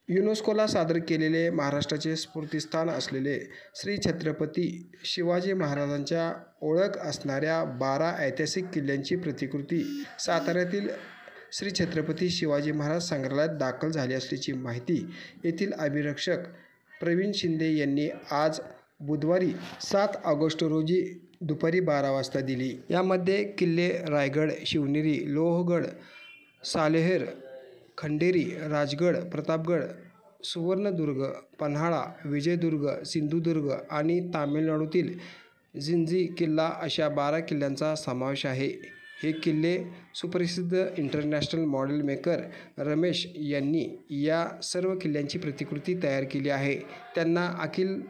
युनेस्कोला सादर केलेले महाराष्ट्राचे स्फूर्तिस्थान असलेले श्री छत्रपती शिवाजी महाराजांच्या ओळख असणाऱ्या 12 ऐतिहासिक किल्ल्यांची प्रतिकृती साताऱ्यातील श्री छत्रपती शिवाजी महाराज संग्रहालयात दाखल झाली असल्याची माहिती येथील अभिरक्षक प्रवीण शिंदे यांनी आज बुधवारी 7 ऑगस्ट रोजी दुपारी 12 वाजता दिली। यामध्ये किल्ले रायगड, शिवनेरी, लोहगड, सालेहेर, खंडेरी, राजगड, प्रतापगड, सुवर्णदुर्ग, पन्हाळा, विजयदुर्ग, सिंधुदुर्ग आणि तामिळनाडूतील जिंजी किल्ला अशा 12 किल्ल्यांचा समावेश आहे। हे किल्ले सुप्रसिद्ध इंटरनॅशनल मॉडेल मेकर रमेश यांनी या सर्व किल्ल्यांची प्रतिकृती तयार केली आहे। त्यांना अखिल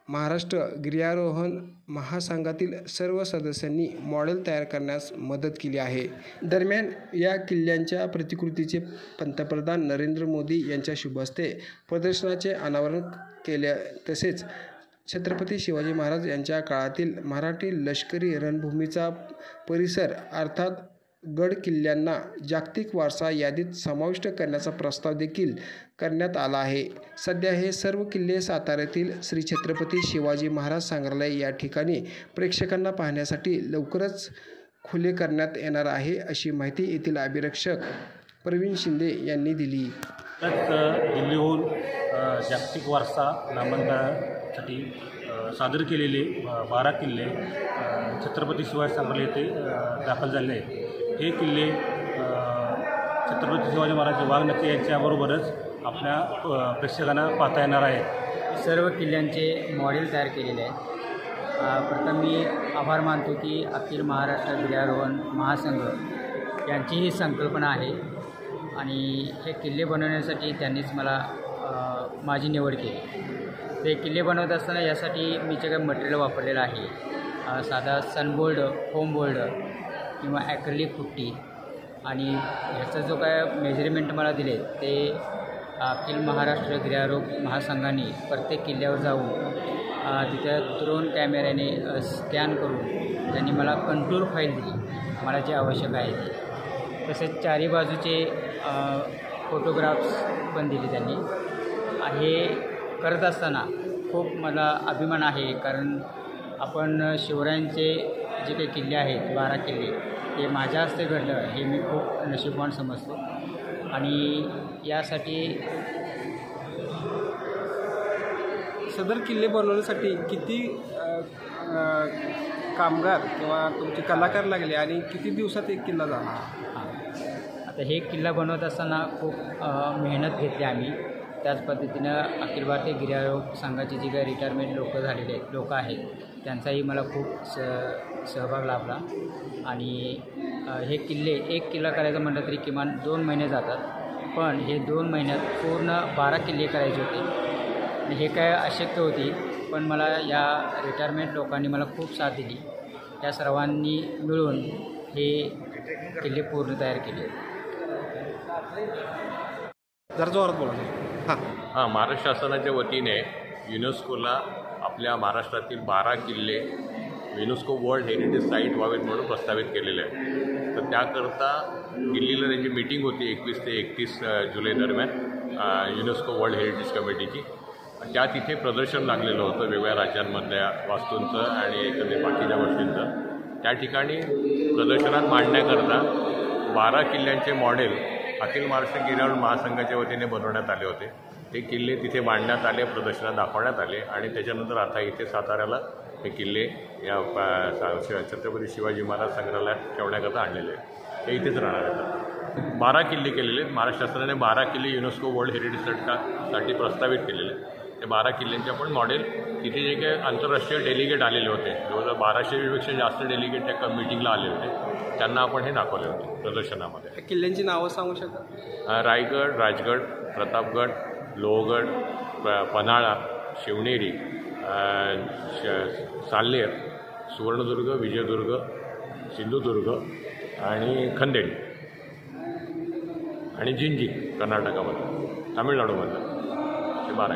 महाराष्ट्र गिर्यारोहण महासंघातील सर्व सदस्यांनी मॉडेल तयार करण्यास मदत केली आहे। दरम्यान या किल्ल्यांच्या प्रतिकृतीचे पंतप्रधान नरेंद्र मोदी यांच्या शुभ हस्ते प्रदर्शनाचे अनावरण केले। तसेच छत्रपती शिवाजी महाराज यांच्या काळातील मराठी लष्करी रणभूमीचा परिसर अर्थात गड किल्ल्यांना जागतिक वारसा यादीत समाविष्ट करण्याचा प्रस्ताव देखील करण्यात आला आहे। सध्या हे सर्व किल्ले साताऱ्यातील श्री छत्रपती शिवाजी महाराज संग्रहालय या ठिकाणी प्रेक्षकांना पाहण्यासाठी लवकरच खुले करण्यात येणार आहे, अशी माहिती येथील अभिरक्षक प्रवीण शिंदे यांनी दिली। दिल्लीहून जागतिक वारसा नामांकनासाठी सादर केलेले 12 किल्ले छत्रपती शिवाजी संग्रहालय येथे दाखल झाले आहेत। हे किल्ले छत्रपती शिवाजी महाराज वाघनखे यांच्याबरोबरच आपल्या प्रेक्षकांना पाहता येणार आहेत। सर्व किल्ल्यांचे मॉडेल तयार केलेले आहेत। प्रथम मी आभार मानतो की अखिल महाराष्ट्र गिर्यारोहण महासंघ यांची ही संकल्पना आहे आणि हे किल्ले बनवण्यासाठी त्यांनीच मला माझी निवड केली। ते किल्ले बनवत असताना यासाठी मी जे काही मटेरियल वापरलेलं आहे साधा सनबोल्ड, फोम बोल्ड किंवा ॲक्रेलिक पुट्टी आणि ह्याचा जो काय मेजरमेंट मला दिले ते अखिल महाराष्ट्र गिर्यारोहण महासंघाने प्रत्येक किल्ल्यावर जाऊन तिथे ड्रोन कॅमेऱ्याने स्कॅन करून त्यांनी मला कंट्रोल फाईल दिली मला जे आवश्यक आहे ते। तसेच चारी बाजूचे फोटोग्राफ्स पण दिले त्यांनी। हे करत असताना खूप मला अभिमान आहे, कारण आपण शिवरायांचे जे काही किल्ले आहेत 12 किल्ले ते माझ्या हस्ते घडलं हे मी खूप नशीबवान समजतो। आणि यासाठी सदर किल्ले बनवण्यासाठी किती कामगार किंवा तुमचे कलाकार लागले आणि किती दिवसात एक किल्ला झाला? आता हे किल्ला बनवत असताना खूप मेहनत घेतली आम्ही। त्याच पद्धतीनं अखिल भारतीय गिर्यारोहण संघाचे जे काही रिटायरमेंट लोक आहेत त्यांचाही मला खूप सहभाग लाभला। आणि हे किल्ले एक किल्ला करायचं म्हटलं तरी किमान 2 महिने जातात, पण हे 2 महिन्यात पूर्ण 12 किल्ले करायचे होते आणि हे काय अशक्य होती, पण मला या रिटायरमेंट लोकांनी मला खूप साथ दिली। त्या सर्वांनी मिळून हे किल्ले पूर्ण तयार केले। जरा जोरात बोला। महाराष्ट्र शासनाच्या वतीने युनेस्कोला आपल्या महाराष्ट्रातील 12 किल्ले युनेस्को वर्ल्ड हेरिटेज साईट व्हावेत म्हणून प्रस्तावित केलेले आहे। तर त्याकरता दिल्लीला त्यांची मीटिंग होती 21 ते 31 जुलै दरम्यान युनेस्को वर्ल्ड हेरिटेज कमिटीची। त्या तिथे प्रदर्शन लागलेलं होतं वेगवेगळ्या राज्यांमधल्या वास्तूंचं आणि एकंदरीत बाकीच्या गोष्टींचं। त्या ठिकाणी प्रदर्शनात मांडण्याकरता 12 किल्ल्यांचे मॉडेल अखिल महाराष्ट्र गिर्यारोहण महासंघाच्या वतीने बनवण्यात आले होते। ते किल्ले तिथे मांडण्यात आले, प्रदर्शनात दाखवण्यात आले आणि त्याच्यानंतर आता इथे साताऱ्याला हे किल्ले या छत्रपती शिवाजी महाराज संग्रहालयात ठेवण्याकरता आणलेले आहेत। हे इथेच राहणार आहेत। 12 किल्ले केलेले आहेत। महाराष्ट्र शासनाने 12 किल्ले युनेस्को वर्ल्ड हेरिटेज साठी प्रस्तावित केलेले आहेत। ते 12 किल्ल्यांचे आपण मॉडेल तिथे जे काही आंतरराष्ट्रीय डेलिगेट आलेले होते, जवळजवळ 1200पेक्षा जास्त डेलिगेट त्या मीटिंगला आले होते, त्यांना आपण हे दाखवले होते प्रदर्शनामध्ये। किल्ल्यांची नावं सांगू शकता? रायगड, राजगड, प्रतापगड, लोहगड, पन्हाळा, शिवनेरी, सालेहेर, सुवर्णदुर्ग, विजयदुर्ग, सिंधुदुर्ग आणि खंडेरी आणि जिंजी कर्नाटकामध्ये, तामिळनाडूमधलं, 12